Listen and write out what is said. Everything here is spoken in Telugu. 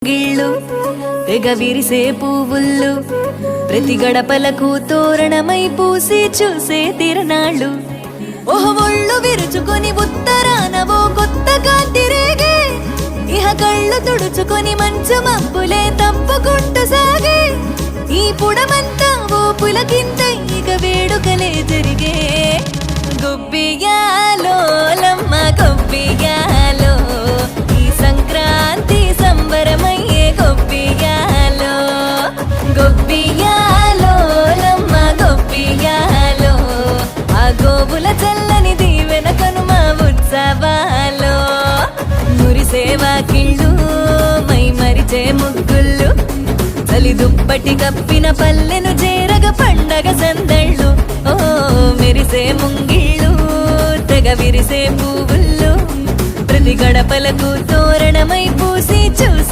గిళ్ళు తెగ విరిసే పువ్వుళ్ళు ప్రతి గడపలకు తోరణమై పూసి చూసే తిరణాళ్ళు. ఓహో ఒళ్ళు విరుచుకొని ఉత్తరానవో కొత్త కాంతి రేగే, ఇహ కళ్ళు తుడుచుకొని మంచు మబ్బులే తప్పుకుంటూ సాగే. ఈ పుడమంతా ఓ పులకింత ఇక వేడుకలే జరిగే. గొబ్బియాలో లమ్మ గొబ్బియాలో, ఈ సంక్రాంతి సంబరమయ్యే గొబ్బియాలో. గొబ్బియాలో లమ్మ గొబ్బియాలో, ఆ గోవుల చల్లని దీవెన కనుమ ఉత్సవాలో. మురిసే వాకిళ్ళు మై మరిచే ముగ్గుళ్ళు, చలి దుప్పటి కప్పిన పల్లెను చేరగ పండగ సందళ్ళు. ఓ మెరిసే ముంగిళ్ళు తెగ విరిసే పువ్వుళ్ళు ప్రతి గడపలకు తోరణమై పూసి చూసి